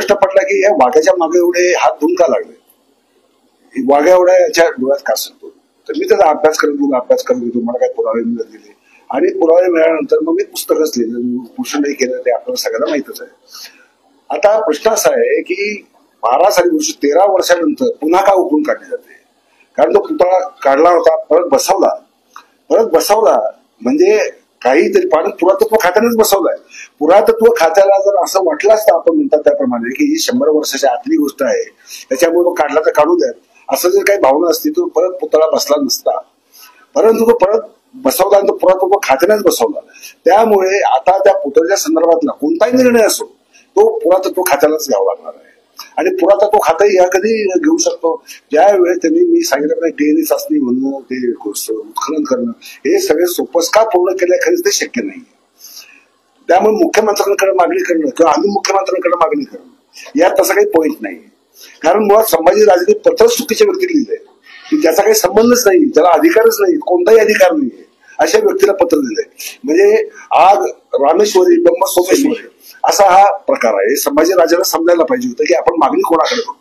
प्रश्न पडला की या वाघ्याच्या मागे एवढे हात धुवून का लागले, वाघ्या एवढ्या याच्या डोळ्यात का असतो. तर मी त्याचा अभ्यास करत गेलो, मला काही पुरावे मिळत गेले आणि पुरावे मिळाल्यानंतर मग मी पुस्तकच लिहिलं, भूषणही केलं, ते आपल्याला सगळ्यांना माहितच आहे. आता प्रश्न असा आहे की 12 साली 13 वर्षानंतर पुन्हा का उकळून काढली जाते. कारण तो पुतळा काढला होता, परत बसवला म्हणजे काहीतरी पुरातत्व खात्यानेच बसवलाय. पुरातत्व खात्याला जर असं वाटलं असतं आपण म्हणतात त्याप्रमाणे की ही 100 वर्षाच्या आतली गोष्ट आहे, त्याच्यामुळे तो काढला तर काढू द्या, असं जर काही भावना असती तर परत पुतळा बसला नसता. परंतु तो परत बसवला आणि तो पुरातत्व खात्यानेच बसवला. त्यामुळे आता त्या पुतळ्याच्या संदर्भातला कोणताही निर्णय असो तो पुरातत्व खात्यालाच घ्यावा लागणार आहे. आणि पुरातत्व खातं या कधी घेऊ शकतो ज्यावेळेस त्यांनी मी सांगितलं DNA चाचणी म्हणणं, ते उत्खनन करणं, हे सगळे सोपस का पूर्ण केलं खरंच ते शक्य नाही. त्यामुळे मुख्यमंत्र्यांकडे मागणी करणं किंवा आम्ही मुख्यमंत्र्यांकडे मागणी करणं यात तसा काही पॉईंट नाही. कारण मुळात संभाजीराजेंनी पत्र चुकीच्या व्यक्तीला लिहिलंय की ज्याचा काही संबंधच नाही, त्याला अधिकारच नाही, कोणताही अधिकार नाही, अशा व्यक्तीला पत्र दिलंय. म्हणजे आग रामेश्वरी ब्रह्म सोमेश्वरी असा हा प्रकार आहे. संभाजीराजाला समजायला पाहिजे होतं की आपण मागणी कोणाकडे करतो.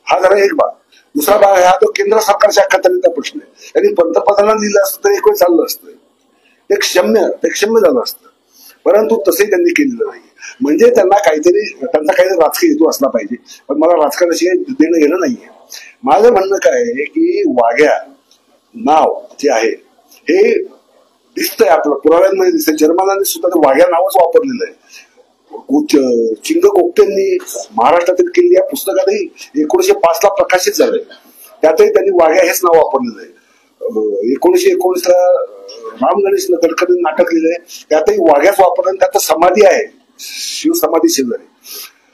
हा जरा एक भाग. दुसरा भाग हा तो केंद्र सरकारच्या अखत्यारीचा प्रश्न आहे. त्यांनी पंतप्रधानांना लिहिलं असतं तर एक वेळ चाललं असतं, ते क्षम्य झालं असतं. परंतु तसे त्यांनी केलेलं नाही. म्हणजे त्यांचा काहीतरी राजकीय हेतू असला पाहिजे. पण मला राजकारणाशी देणं घेणं नाहीये. माझं म्हणणं काय आहे की वाघ्या नाव जे आहे हे दिसतंय, आपलं पुराव्यांमध्ये दिसतंय. जर्मनांनी सुद्धा वाघ्या नावच वापरलेलं आहे. चिंग गोगटेंनी महाराष्ट्रातील केलेली या पुस्तकातही 1905 ला प्रकाशित झालंय, त्यातही त्यांनी वाघ्या हेच नाव वापरलेलं आहे. 1919 राम गणेश गडकरी नाटक लिहिलंय, त्यातही वाघ्याच वापरलं. त्यात समाधी आहे, शिवसमाधी शेजारी.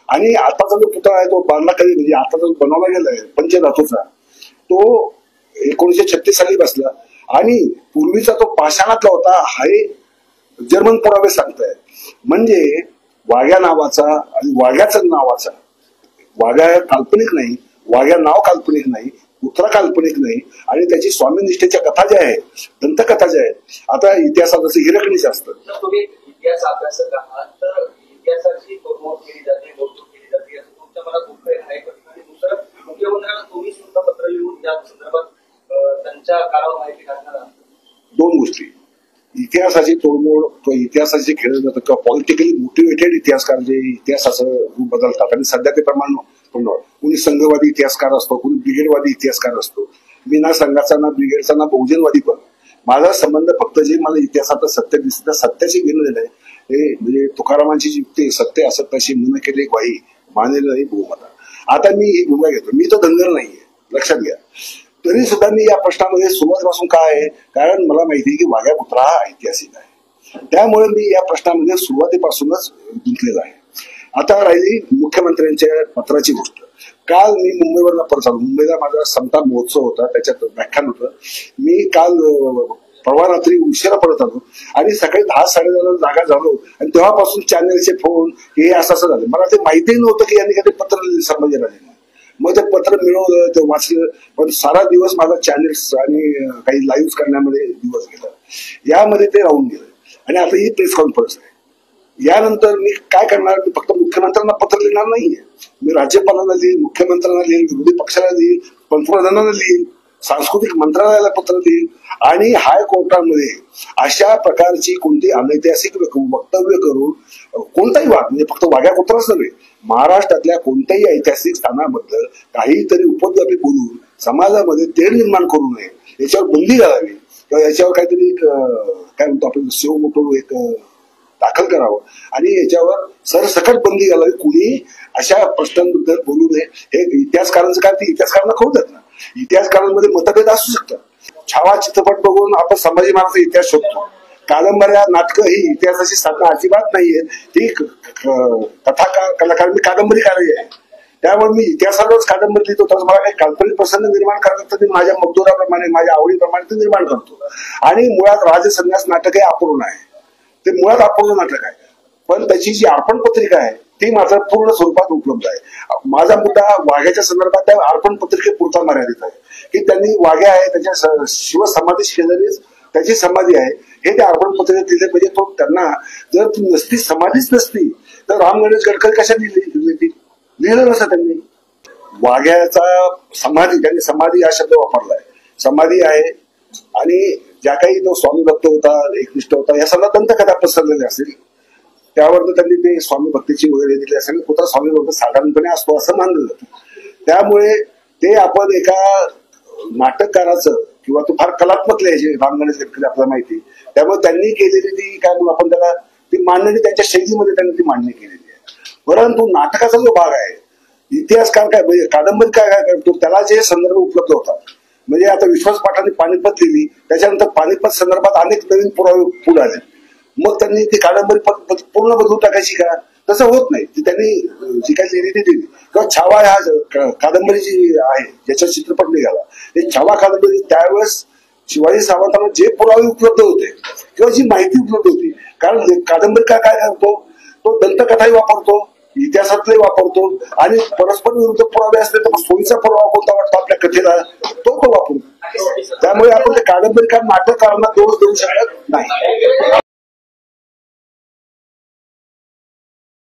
आणि आताचा जो पुतळा आहे तो बांधला कधी म्हणजे आता जो बनवला गेलाय पंचधातूचा, तो 1936 साली बसला. आणि पूर्वीचा तो पाषाणातला होता, हे जर्मन पुरावे सांगताय. म्हणजे वाघ्या नावाचा आणि वाघ्याचं नावाचा, वाघ्या काल्पनिक नाही, वाघ्या नाव काल्पनिक नाही, पुत्र काल्पनिक नाही. आणि त्याची स्वामीनिष्ठेच्या कथा ज्या आहेत, दंतकथा ज्या आहेत, आता इतिहासात जसं हिरकणीच असतं. तुम्ही इतिहास अभ्यासक आहात तर इतिहासाची तोडमोड केली जाते, नोटबुक केली जाते, असं तुमच्या मनात दुःख आहे. आणि दुसरं मुख्यमंत्र्यांना तुम्ही सुद्धा पत्र लिहून या संदर्भात त्यांच्या काळावर माहिती काढणार आहात. 2 गोष्टी, इतिहासाची तोडमोड किंवा इतिहासाचे खेळलं जातं किंवा पॉलिटिकली मोटिवेटेड इतिहासकार जे इतिहासाचं रूप बदलतात. आणि सध्या ते प्रमाण कोणी संघवादी इतिहासकार असतो, कोणी ब्रिगेडवादी इतिहासकार असतो. मी ना संघाचा ना ब्रिगेडचा ना बहुजनवादी. पण माझा संबंध फक्त जे मला इतिहासात सत्य दिसतं त्या सत्याशी घेणं आहे. हे म्हणजे तुकारामांची जी युक्ती, सत्य असत्याशी मन केले ग्वाही मानेल नाही बहुमता. आता मी ही भूमिका घेतो. मी तो धनगर नाहीये, लक्षात घ्या. तरी सुद्धा मी या प्रश्नामध्ये सुरुवातीपासून काय आहे, कारण मला माहिती आहे की वाघ्या पुतळा हा ऐतिहासिक आहे. त्यामुळे मी या प्रश्नामध्ये सुरुवातीपासूनच गुंतलेला आहे. आता राहिली मुख्यमंत्र्यांच्या पत्राची गोष्ट. काल मी मुंबईवरनं परत आलो. मुंबईला माझा समता महोत्सव होता, त्याच्यात व्याख्यान होतं. मी काल परवा रात्री उशिरा परत आलो आणि सकाळी 10-10:30 जागा झालो. आणि तेव्हापासून चॅनलचे फोन हे असं झालं. मला ते माहितीही नव्हतं की यांनी कधी पत्र लिहिलं संभाजीराजांनी. मग ते पत्र मिळवलं, ते वाचलं. पण सारा दिवस माझा चॅनल्स आणि काही लाईव्ह करण्यामध्ये दिवस गेला, यामध्ये ते राहून गेलं. आणि आता ही प्रेस कॉन्फरन्स आहे. यानंतर मी काय करणार, मी फक्त मुख्यमंत्र्यांना पत्र लिहिणार नाहीये. मी राज्यपालांना लिहीन, मुख्यमंत्र्यांना लिहीन, विरोधी पक्षाला लिहीन, पंतप्रधानांना लिहीन, सांस्कृतिक मंत्रालयाला पत्र लिहीन. आणि हायकोर्टामध्ये अशा प्रकारची कोणती अनैतिहासिक वक्तव्य करून कोणताही वाद, म्हणजे फक्त वाघ्या कुत्राच नव्हे, महाराष्ट्रातल्या कोणत्याही ऐतिहासिक स्थानाबद्दल काहीतरी उपद्व्यापी बोलून समाजामध्ये तेढ निर्माण करू नये, याच्यावर बंदी घालावी किंवा याच्यावर काहीतरी काय म्हणतो आपण सेव मोठो एक दाखल करावं आणि याच्यावर सरसकट बंदी घालावी. कुणी अशा प्रश्नांबद्दल बोलू नये. हे इतिहासकारांचं काय, ते इतिहासकारांना कळू देत ना. इतिहासकारांमध्ये मतभेद असू शकतात. छावा चित्रपट बघून आपण संभाजी महाराजांचा इतिहास शोधतो. कादंबऱ्या, नाटकं ही इतिहासाची साधनं अजिबात नाहीये. ती कथाकार, कलाकार, मी कादंबरीकारही आहे. त्यामुळे मी इतिहासावरच कादंबरी लिहितो. तर मला काही काल्पनिक प्रसंग निर्माण करायचं तर मी माझ्या मजदुराप्रमाणे, माझ्या आवडीप्रमाणे ते निर्माण करतो. आणि मुळात राजसन्यास नाटक हे अपूर्ण आहे. ते मुळात अपूर्ण नाटक आहे. पण त्याची जी अर्पण पत्रिका आहे ती मात्र पूर्ण स्वरूपात उपलब्ध आहे. माझा मुद्दा वाघ्याच्या संदर्भात त्या अर्पण पत्रिकेपुरता मर्यादित आहे की त्यांनी वाघ्या आहे त्याच्या शिवसमाधी शेजारीच त्याची समाधी आहे हे त्या अर्पण पत्रिकेत दिले पाहिजे. तो त्यांना जर ती नसती, समाधीच नसती तर राम गणेश गडकरी कशा लिहिली, लिहिलं नसतं त्यांनी. वाघ्याचा समाधी, त्यांनी समाधी हा शब्द वापरलाय. समाधी आहे आणि ज्या काही तो स्वामी भक्त होता, एकनिष्ठ होता, या सगळ्या दंतकथा पसरलेल्या असतील, त्यावर त्यांनी ते स्वामी भक्तीची वगैरे दिली असेल. कुठला स्वामी भक्त साधारणपणे असतो असं मानलं जातं. त्यामुळे ते आपण एका नाटककाराचं किंवा तो फार कलात्मक लिहायचे रामगणेश गडकरी आपल्याला माहिती, त्यामुळे त्यांनी केलेली ती काय म्हणून आपण त्याला ती मांडणी त्यांच्या शैलीमध्ये त्यांनी ती मांडणी केलेली आहे. परंतु नाटकाचा जो भाग आहे, इतिहासकार काय म्हणजे कादंबरी काय करतो, त्याला जे संदर्भ उपलब्ध होतात, म्हणजे आता विश्वास पाठाने पानिपत लिहिली, त्याच्यानंतर पानिपत संदर्भात अनेक नवीन पुरावे पुढे आले, मग त्यांनी ती कादंबरी पूर्ण बदलून टाकायची का? तसं होत नाही. ती त्यांनी जी काही लिहिली ती दिली. किंवा छावा ह्या कादंबरी जी आहे ज्याचा चित्रपट निघाला, ते छावा कादंबरी त्यावेळेस शिवाजी सावंतांना जे पुरावे उपलब्ध होते किंवा जी माहिती उपलब्ध होती, कारण कादंबरीकार काय करतो, तो दंतकथाही वापरतो, इतिहासातले वापरतो आणि परस्पर विरुद्ध पुरावे असले तर सोयीचा पुरावा कोणता वाटतो आपल्या कथेला तो वापरतो. त्यामुळे आपण ते कादंबरीकार नाटककारांना दोष देऊ शकत नाही.